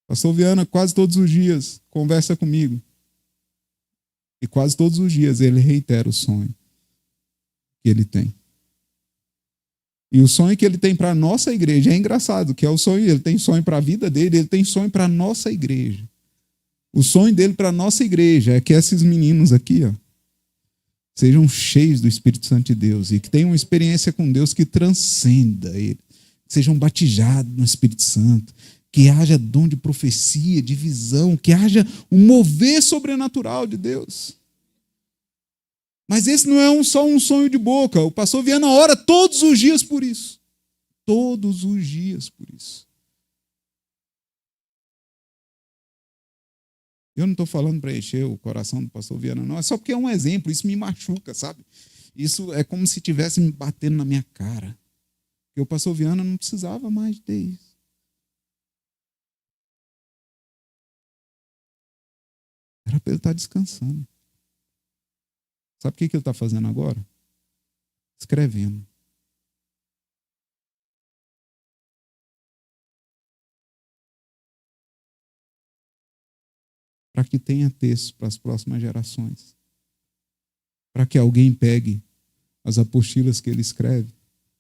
Pastor Viana, quase todos os dias, conversa comigo. E quase todos os dias ele reitera o sonho que ele tem. E o sonho que ele tem para a nossa igreja é engraçado, que é o sonho, ele tem sonho para a vida dele, ele tem sonho para a nossa igreja. O sonho dele para a nossa igreja é que esses meninos aqui, sejam cheios do Espírito Santo de Deus e que tenham uma experiência com Deus que transcenda ele. Que sejam batizados no Espírito Santo, que haja dom de profecia, de visão, que haja um mover sobrenatural de Deus. Mas esse não é só um sonho de boca. O pastor Viana ora todos os dias por isso. Todos os dias por isso. Eu não estou falando para encher o coração do pastor Viana, não. É só porque é um exemplo. Isso me machuca, sabe? Isso é como se estivesse me batendo na minha cara. Porque o pastor Viana não precisava mais ter isso. Era para ele estar descansando. Sabe o que ele está fazendo agora? Escrevendo. Para que tenha texto para as próximas gerações. Para que alguém pegue as apostilas que ele escreve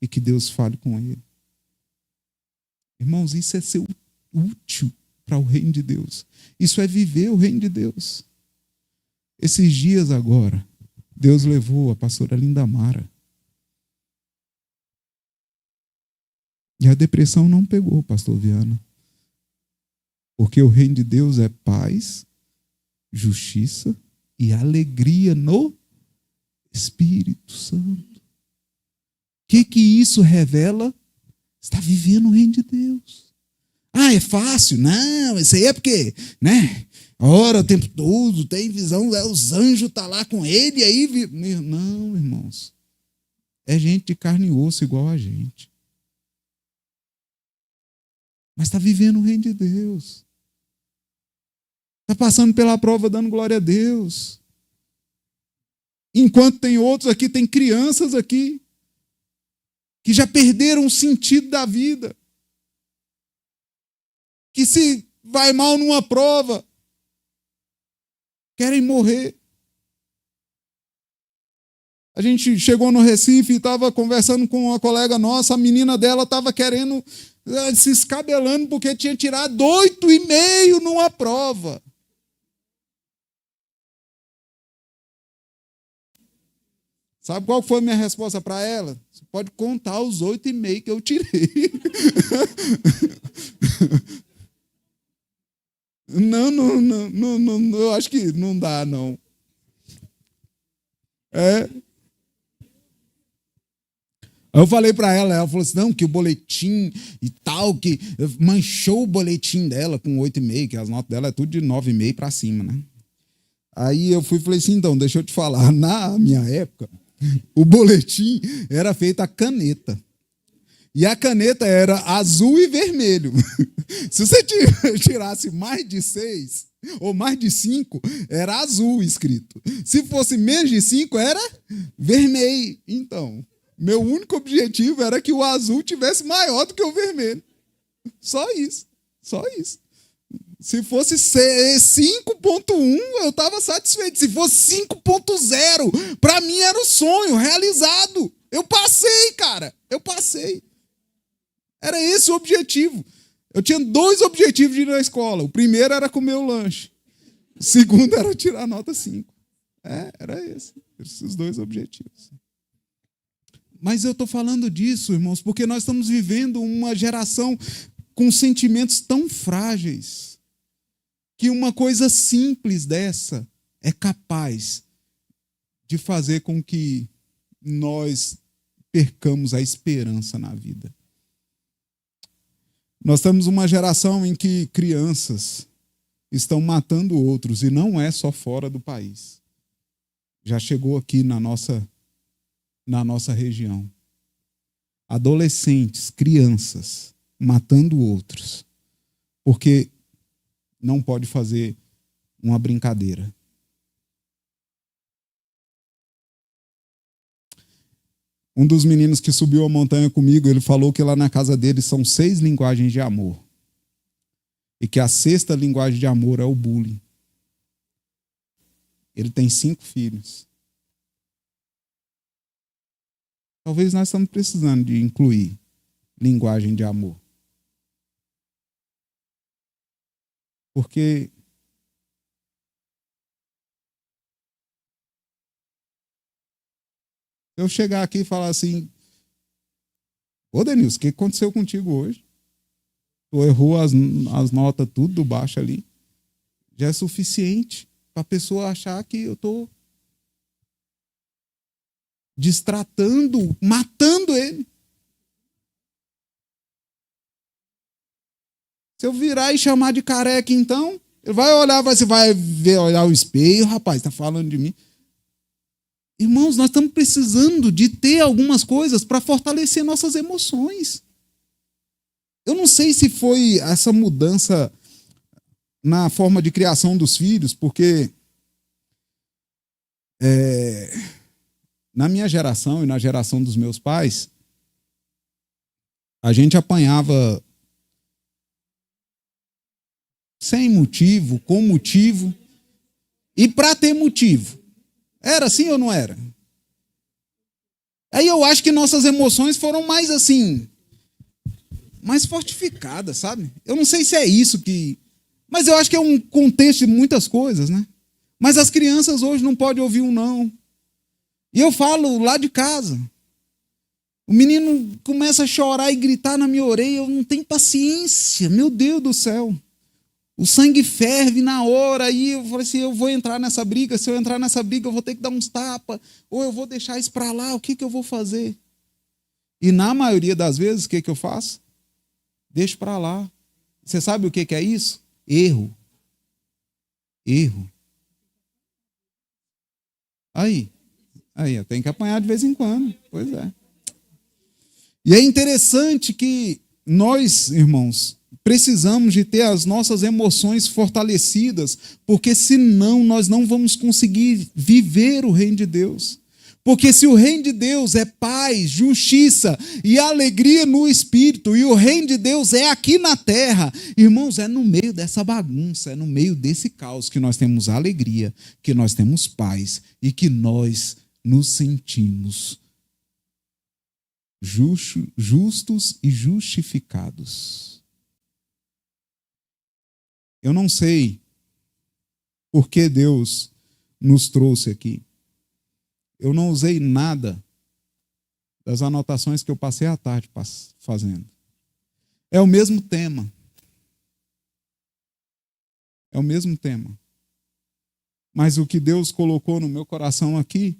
e que Deus fale com ele. Irmãos, isso é ser útil para o reino de Deus. Isso é viver o reino de Deus. Esses dias agora, Deus levou a pastora Linda Mara. E a depressão não pegou, pastor Viana. Porque o reino de Deus é paz, justiça e alegria no Espírito Santo. O que isso revela? Está vivendo o reino de Deus. É fácil? Não, isso aí é porque, ora o tempo todo, tem visão, os anjos estão lá com ele, e aí... Não, irmãos. É gente de carne e osso igual a gente. Mas está vivendo o reino de Deus. Está passando pela prova dando glória a Deus. Enquanto tem outros aqui, tem crianças aqui, que já perderam o sentido da vida. Que se vai mal numa prova, querem morrer. A gente chegou no Recife e estava conversando com uma colega nossa, a menina dela estava querendo, se escabelando porque tinha tirado 8,5 numa prova. Sabe qual foi a minha resposta para ela? Você pode contar os 8,5 que eu tirei. Não, eu acho que não dá, não. Eu falei para ela falou assim, não, que o boletim e tal, que manchou o boletim dela com 8,5, que as notas dela é tudo de 9,5 para cima, né? Aí eu falei assim, então, deixa eu te falar, na minha época, o boletim era feito a caneta. E a caneta era azul e vermelho. Se você tirasse mais de 6 ou mais de 5, era azul escrito. Se fosse menos de 5, era vermelho. Então, meu único objetivo era que o azul tivesse maior do que o vermelho. Só isso. Só isso. Se fosse 5,1, eu estava satisfeito. Se fosse 5,0, para mim era o sonho realizado. Eu passei, cara. Eu passei. Era esse o objetivo. Eu tinha 2 objetivos de ir na escola. O primeiro era comer o lanche. O segundo era tirar nota 5. Era esse. Esses 2 objetivos. Mas eu estou falando disso, irmãos, porque nós estamos vivendo uma geração com sentimentos tão frágeis que uma coisa simples dessa é capaz de fazer com que nós percamos a esperança na vida. Nós temos uma geração em que crianças estão matando outros, e não é só fora do país. Já chegou aqui na nossa região. Adolescentes, crianças, matando outros, porque não pode fazer uma brincadeira. Um dos meninos que subiu a montanha comigo, ele falou que lá na casa dele são 6 linguagens de amor. E que a 6ª linguagem de amor é o bullying. Ele tem 5 filhos. Talvez nós estamos precisando de incluir linguagem de amor. Porque eu chegar aqui e falar assim, ô Denilson, o que aconteceu contigo hoje? Tu errou as notas tudo do baixo ali. Já é suficiente para a pessoa achar que eu estou destratando, matando ele. Se eu virar e chamar de careca, então, ele vai olhar, você vai ver, olhar o espelho, rapaz, está falando de mim. Irmãos, nós estamos precisando de ter algumas coisas para fortalecer nossas emoções. Eu não sei se foi essa mudança na forma de criação dos filhos, porque na minha geração e na geração dos meus pais, a gente apanhava sem motivo, com motivo e para ter motivo. Era assim ou não era? Aí eu acho que nossas emoções foram mais assim, mais fortificadas, sabe? Eu não sei se é isso que... Mas eu acho que é um contexto de muitas coisas, né? Mas as crianças hoje não podem ouvir um não. E eu falo lá de casa. O menino começa a chorar e gritar na minha orelha, eu não tenho paciência, meu Deus do céu. O sangue ferve na hora, aí eu falei assim, eu vou entrar nessa briga, se eu entrar nessa briga eu vou ter que dar uns tapas, ou eu vou deixar isso para lá, o que eu vou fazer? E na maioria das vezes, o que eu faço? Deixo para lá. Você sabe o que é isso? Erro. Aí. Aí, tem que apanhar de vez em quando. Pois é. E é interessante que nós, irmãos, precisamos de ter as nossas emoções fortalecidas, porque senão nós não vamos conseguir viver o reino de Deus. Porque se o reino de Deus é paz, justiça e alegria no espírito, e o reino de Deus é aqui na terra, irmãos, é no meio dessa bagunça, é no meio desse caos que nós temos alegria, que nós temos paz e que nós nos sentimos justos e justificados. Eu não sei por que Deus nos trouxe aqui. Eu não usei nada das anotações que eu passei a tarde fazendo. É o mesmo tema. É o mesmo tema. Mas o que Deus colocou no meu coração aqui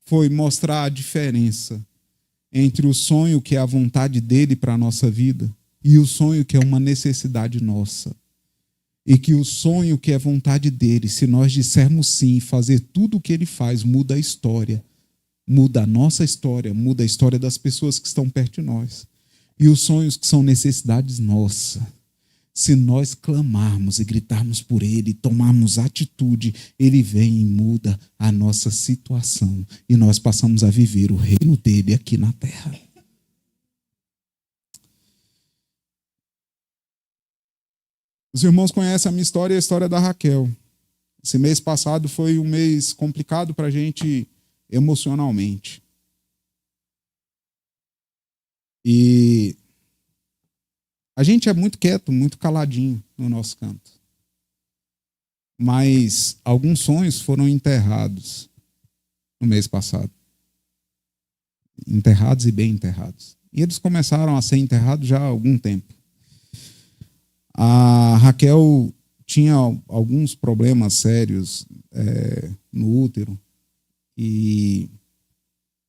foi mostrar a diferença entre o sonho que é a vontade dele para a nossa vida e o sonho que é uma necessidade nossa. E que o sonho que é vontade dele, se nós dissermos sim, fazer tudo o que ele faz, muda a história. Muda a nossa história, muda a história das pessoas que estão perto de nós. E os sonhos que são necessidades nossas. Se nós clamarmos e gritarmos por ele, tomarmos atitude, ele vem e muda a nossa situação. E nós passamos a viver o reino dele aqui na terra. Os irmãos conhecem a minha história e a história da Raquel. Esse mês passado foi um mês complicado para a gente emocionalmente. E a gente é muito quieto, muito caladinho no nosso canto. Mas alguns sonhos foram enterrados no mês passado. Enterrados e bem enterrados. E eles começaram a ser enterrados já há algum tempo. A Raquel tinha alguns problemas sérios no útero e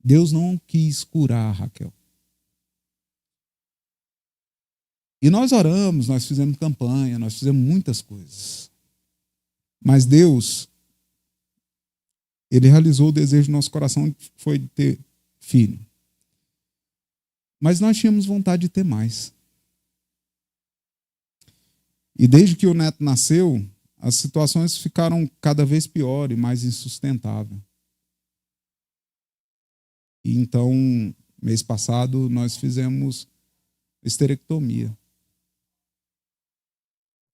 Deus não quis curar a Raquel. E nós oramos, nós fizemos campanha, nós fizemos muitas coisas. Mas Deus, ele realizou o desejo do nosso coração, que foi de ter filho. Mas nós tínhamos vontade de ter mais. E desde que o neto nasceu, as situações ficaram cada vez pior e mais insustentáveis. E então, mês passado, nós fizemos esterectomia.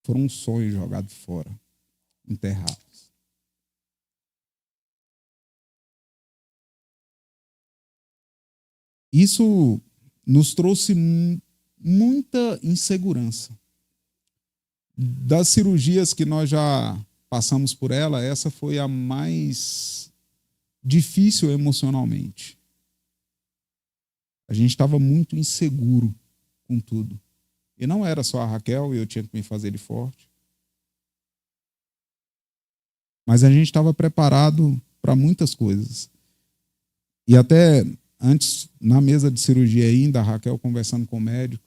Foram um sonho jogado fora, enterrados. Isso nos trouxe muita insegurança. Das cirurgias que nós já passamos por ela, essa foi a mais difícil emocionalmente. A gente estava muito inseguro com tudo. E não era só a Raquel, eu tinha que me fazer de forte. Mas a gente estava preparado para muitas coisas. E até antes, na mesa de cirurgia ainda, a Raquel conversando com o médico,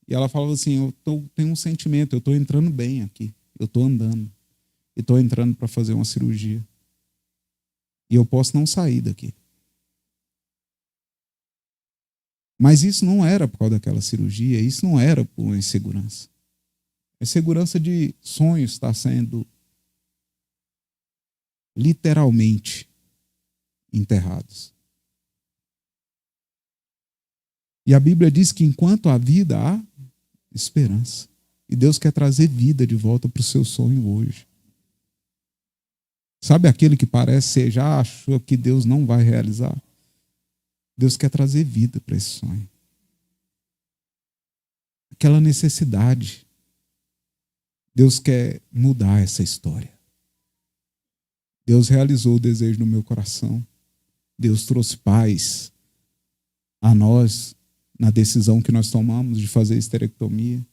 e ela falava assim, tenho um sentimento, eu estou entrando bem aqui, eu estou andando, e estou entrando para fazer uma cirurgia. E eu posso não sair daqui. Mas isso não era por causa daquela cirurgia, isso não era por uma insegurança. A insegurança de sonhos estar sendo literalmente enterrados. E a Bíblia diz que enquanto há vida, há esperança. E Deus quer trazer vida de volta para o seu sonho hoje. Sabe aquele que parece que você já achou que Deus não vai realizar? Deus quer trazer vida para esse sonho. Aquela necessidade. Deus quer mudar essa história. Deus realizou o desejo no meu coração. Deus trouxe paz a nós na decisão que nós tomamos de fazer esterectomia.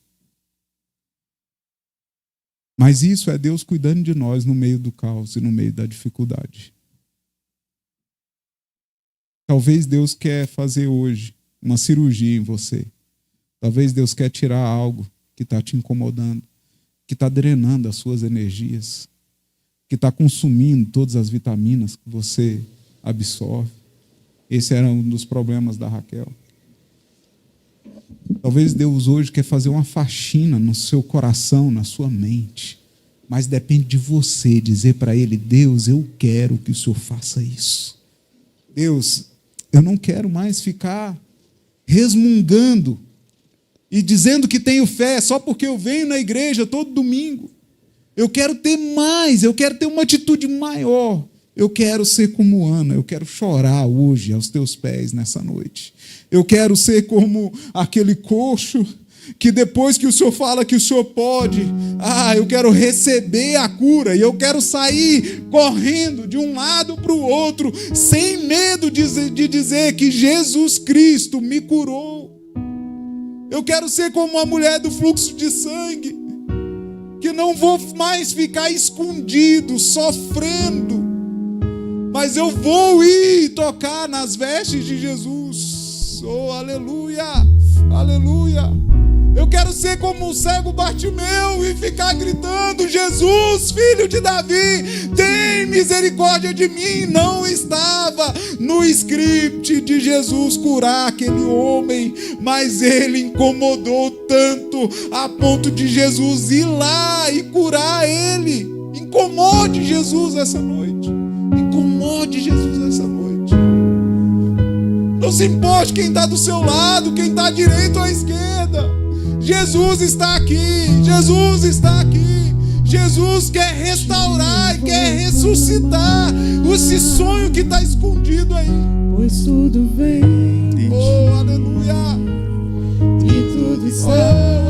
Mas isso é Deus cuidando de nós no meio do caos e no meio da dificuldade. Talvez Deus quer fazer hoje uma cirurgia em você. Talvez Deus quer tirar algo que está te incomodando, que está drenando as suas energias, que está consumindo todas as vitaminas que você absorve. Esse era um dos problemas da Raquel. Talvez Deus hoje quer fazer uma faxina no seu coração, na sua mente. Mas depende de você dizer para Ele: Deus, eu quero que o Senhor faça isso. Deus, eu não quero mais ficar resmungando e dizendo que tenho fé só porque eu venho na igreja todo domingo. Eu quero ter mais, eu quero ter uma atitude maior. Eu quero ser como Ana, eu quero chorar hoje aos teus pés nessa noite. Eu quero ser como aquele coxo que depois que o Senhor fala que o Senhor pode, eu quero receber a cura e eu quero sair correndo de um lado para o outro, sem medo de dizer que Jesus Cristo me curou. Eu quero ser como a mulher do fluxo de sangue, que não vou mais ficar escondido, sofrendo, mas eu vou ir tocar nas vestes de Jesus. Oh, aleluia, aleluia. Eu quero ser como o cego Bartimeu e ficar gritando: Jesus, filho de Davi, tem misericórdia de mim. Não estava no script de Jesus curar aquele homem, mas ele incomodou tanto a ponto de Jesus ir lá e curar ele. Incomode Jesus essa noite. Incomode Jesus essa noite. Não se importe quem está do seu lado, quem está à direita ou à esquerda. Jesus está aqui, Jesus está aqui. Jesus quer restaurar e quer ressuscitar esse sonho que está escondido aí. Pois tudo vem, oh, aleluia. e tudo está